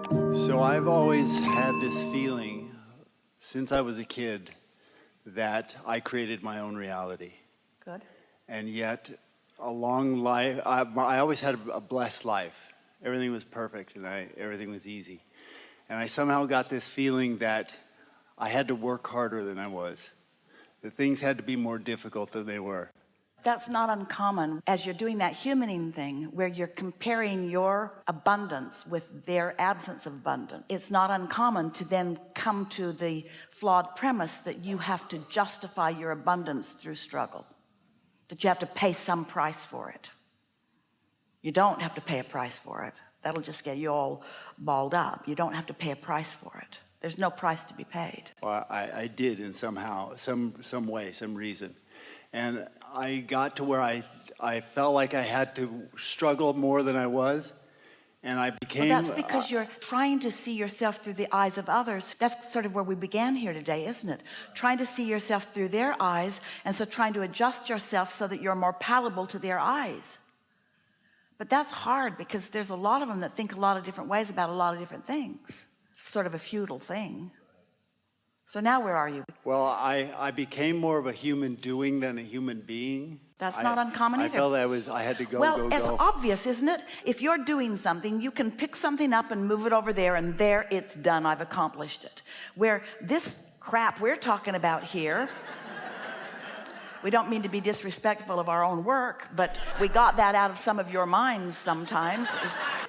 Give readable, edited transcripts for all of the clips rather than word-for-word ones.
So I've always had this feeling since I was a kid that I created my own reality. Good. And yet, a long life, I always had a blessed life. Everything was perfect and everything was easy. And I somehow got this feeling that I had to work harder than I was. That things had to be more difficult than they were. That's not uncommon as you're doing that humaning thing where you're comparing your abundance with their absence of abundance. It's not uncommon to then come to the flawed premise that you have to justify your abundance through struggle, that you have to pay some price for it. You don't have to pay a price for it. That'll just get you all balled up. You don't have to pay a price for it. There's no price to be paid. Well, I did in some way, some reason. And I got to where I felt like I had to struggle more than I was. And I became... Well, that's because you're trying to see yourself through the eyes of others. That's sort of where we began here today, isn't it? Trying to see yourself through their eyes, and so trying to adjust yourself so that you're more palatable to their eyes. But that's hard because there's a lot of them that think a lot of different ways about a lot of different things. It's sort of a futile thing. So now where are you? Well, I became more of a human doing than a human being. That's not uncommon either. I felt I had to go. Well, it's obvious, isn't it? If you're doing something, you can pick something up and move it over there, and there it's done. I've accomplished it. Where this crap we're talking about here, we don't mean to be disrespectful of our own work, but we got that out of some of your minds sometimes.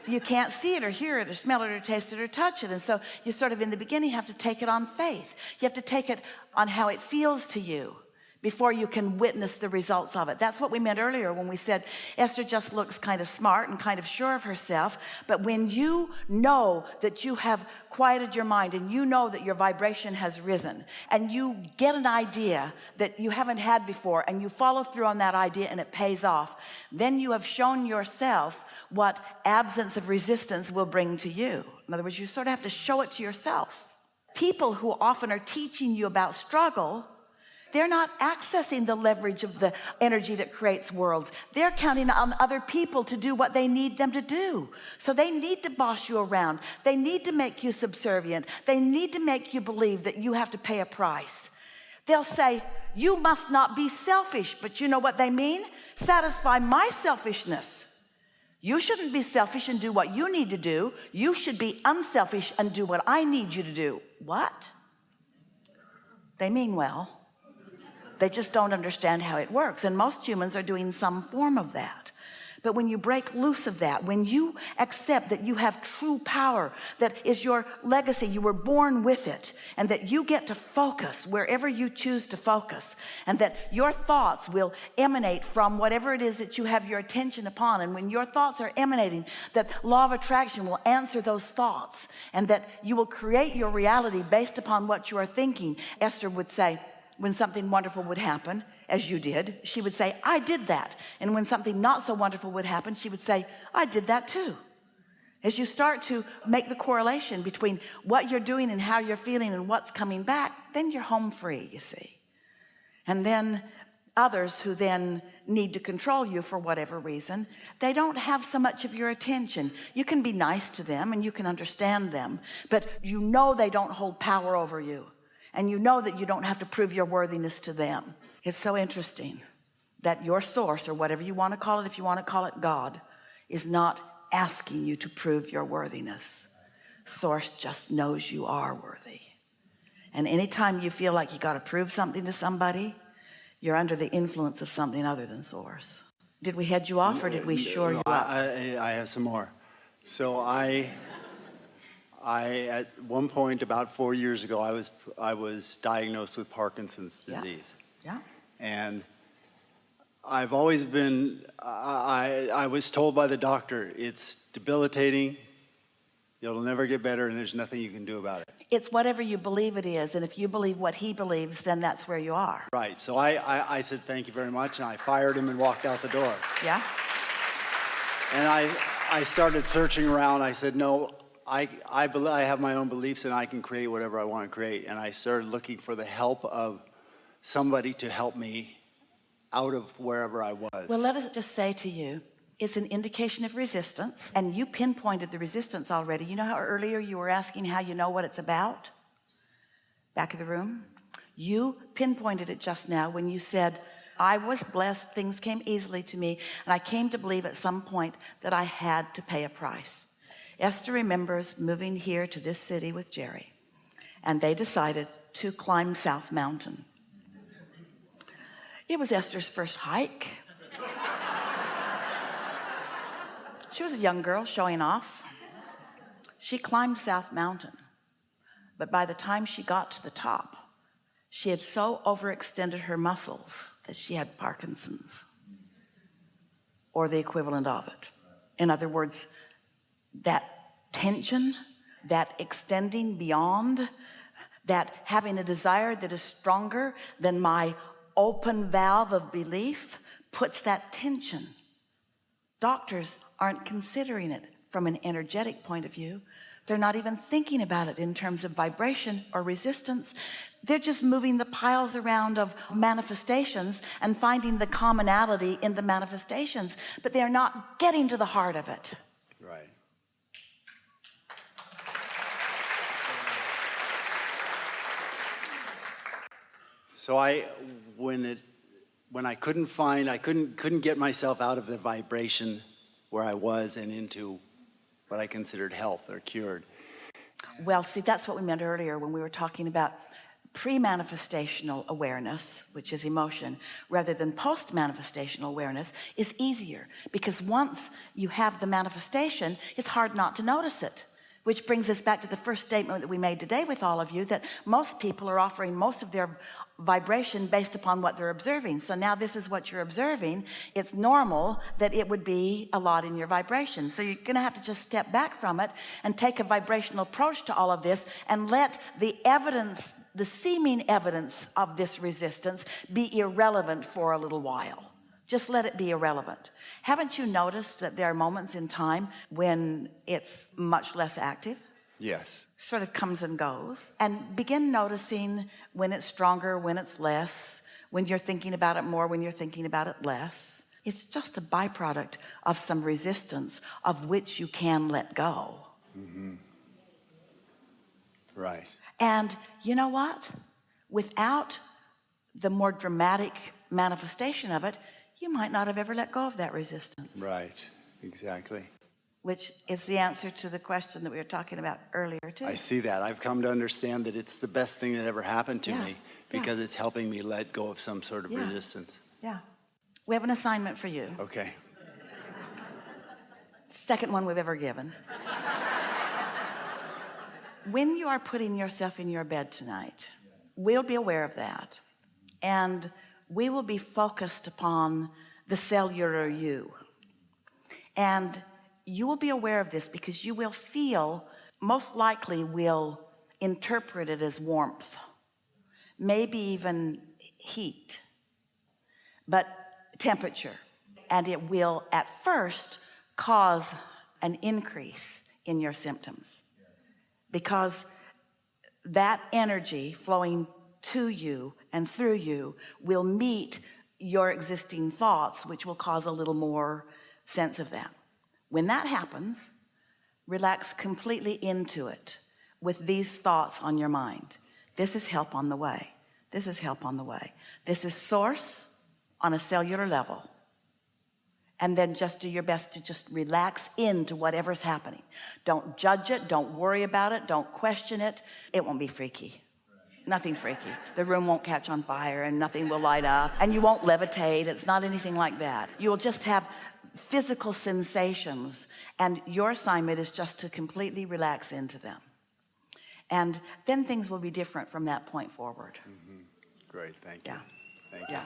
You can't see it or hear it or smell it or taste it or touch it. And so you sort of in the beginning have to take it on faith. You have to take it on how it feels to you before you can witness the results of it. That's what we meant earlier when we said Esther just looks kind of smart and kind of sure of herself. But when you know that you have quieted your mind and you know that your vibration has risen and you get an idea that you haven't had before and you follow through on that idea and it pays off, then you have shown yourself what absence of resistance will bring to you. In other words, you sort of have to show it to yourself. People who often are teaching you about struggle, they're not accessing the leverage of the energy that creates worlds. They're counting on other people to do what they need them to do. So they need to boss you around. They need to make you subservient. They need to make you believe that you have to pay a price. They'll say, you must not be selfish. But you know what they mean? Satisfy my selfishness. You shouldn't be selfish and do what you need to do. You should be unselfish and do what I need you to do. What? They mean well. They just don't understand how it works. And most humans are doing some form of that. But when you break loose of that, when you accept that you have true power, that is your legacy, you were born with it, and that you get to focus wherever you choose to focus, and that your thoughts will emanate from whatever it is that you have your attention upon. And when your thoughts are emanating, that law of attraction will answer those thoughts, and that you will create your reality based upon what you are thinking. Esther would say, when something wonderful would happen, as you did, she would say, I did that. And when something not so wonderful would happen, she would say, I did that too. As you start to make the correlation between what you're doing and how you're feeling and what's coming back, then you're home free, you see. And then others who then need to control you for whatever reason, they don't have so much of your attention. You can be nice to them and you can understand them, but you know they don't hold power over you. And you know that you don't have to prove your worthiness to them. It's so interesting that your source, or whatever you want to call it, if you want to call it God, is not asking you to prove your worthiness. Source just knows you are worthy. And anytime you feel like you got to prove something to somebody, you're under the influence of something other than source. Did we head you off or did we shore you up? I have some more. So I at one point about 4 years ago, I was diagnosed with Parkinson's disease. Yeah. And I've always been, I was told by the doctor, it's debilitating, it'll never get better, and there's nothing you can do about it. It's whatever you believe it is, and if you believe what he believes, then that's where you are. Right, so I said thank you very much, and I fired him and walked out the door. Yeah. And I started searching around. I said, no, I have my own beliefs and I can create whatever I want to create. And I started looking for the help of somebody to help me out of wherever I was. Well, let us just say to you It's an indication of resistance, and you pinpointed the resistance already. You know how earlier you were asking how you know what it's about? Back of the room. You pinpointed it just now when you said, I was blessed, things came easily to me, and I came to believe at some point that I had to pay a price. Esther remembers moving here to this city with Jerry, and they decided to climb South Mountain. It was Esther's first hike. She was a young girl showing off. She climbed South Mountain, but by the time she got to the top, she had so overextended her muscles that she had Parkinson's, or the equivalent of it. In other words, that tension, that extending beyond, that having a desire that is stronger than my open valve of belief puts that tension. Doctors aren't considering it from an energetic point of view. They're not even thinking about it in terms of vibration or resistance. They're just moving the piles around of manifestations and finding the commonality in the manifestations, but they're not getting to the heart of it. Right. So when I couldn't get myself out of the vibration where I was and into what I considered health or cured. Well, see, that's what we meant earlier when we were talking about pre-manifestational awareness, which is emotion, rather than post-manifestational awareness, is easier, because once you have the manifestation, it's hard not to notice it. Which brings us back to the first statement that we made today with all of you, that most people are offering most of their vibration based upon what they're observing. So now this is what you're observing. It's normal that it would be a lot in your vibration. So you're going to have to just step back from it and take a vibrational approach to all of this and let the evidence, the seeming evidence of this resistance, be irrelevant for a little while. Just let it be irrelevant. Haven't you noticed that there are moments in time when it's much less active? Yes. Sort of comes and goes. And begin noticing when it's stronger, when it's less, when you're thinking about it more, when you're thinking about it less. It's just a byproduct of some resistance of which you can let go. Mm-hmm. Right. And you know what? Without the more dramatic manifestation of it, you might not have ever let go of that resistance. Right, exactly. Which is the answer to the question that we were talking about earlier, too. I see that. I've come to understand that it's the best thing that ever happened to me because it's helping me let go of some sort of resistance. Yeah. We have an assignment for you. Okay. Second one we've ever given. When you are putting yourself in your bed tonight, we'll be aware of that. And we will be focused upon the cellular you. And you will be aware of this because you will feel, most likely will interpret it as warmth, maybe even heat, but temperature. And it will at first cause an increase in your symptoms, because that energy flowing to you and through you will meet your existing thoughts, which will cause a little more sense of that. When that happens, relax completely into it with these thoughts on your mind. This is help on the way. This is help on the way. This is source on a cellular level. And then just do your best to just relax into whatever's happening. Don't judge it. Don't worry about it. Don't question it. It won't be freaky. Nothing freaky. The room won't catch on fire and nothing will light up and you won't levitate. It's not anything like that. You will just have physical sensations, and your assignment is just to completely relax into them. And then things will be different from that point forward. Mm-hmm. Great, thank you. Yeah. Thank you. Yeah.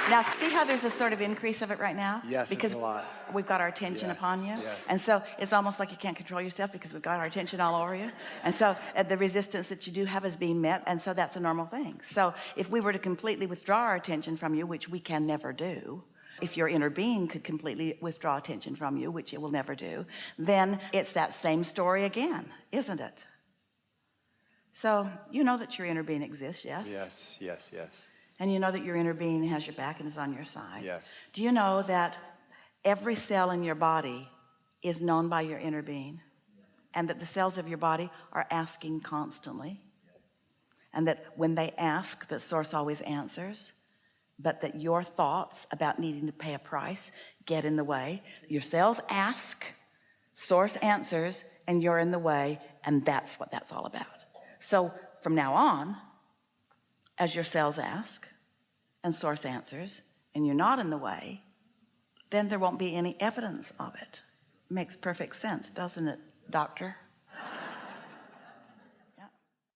Now, see how there's a sort of increase of it right now? Yes, because it's a lot. we've got our attention upon you. Yes. And so it's almost like you can't control yourself because we've got our attention all over you. And so the resistance that you do have is being met. And so that's a normal thing. So if we were to completely withdraw our attention from you, which we can never do, if your inner being could completely withdraw attention from you, which it will never do, then it's that same story again, isn't it? So you know that your inner being exists, yes? Yes, yes, yes, And you know that your inner being has your back and is on your side. yes. Do you know that every cell in your body is known by your inner being? And that the cells of your body are asking constantly? And that when they ask, that source always answers? But that your thoughts about needing to pay a price get in the way. Your cells ask, source answers, and you're in the way, and that's what that's all about. So from now on, as your cells ask and source answers, and you're not in the way, then there won't be any evidence of it. Makes perfect sense, doesn't it, doctor?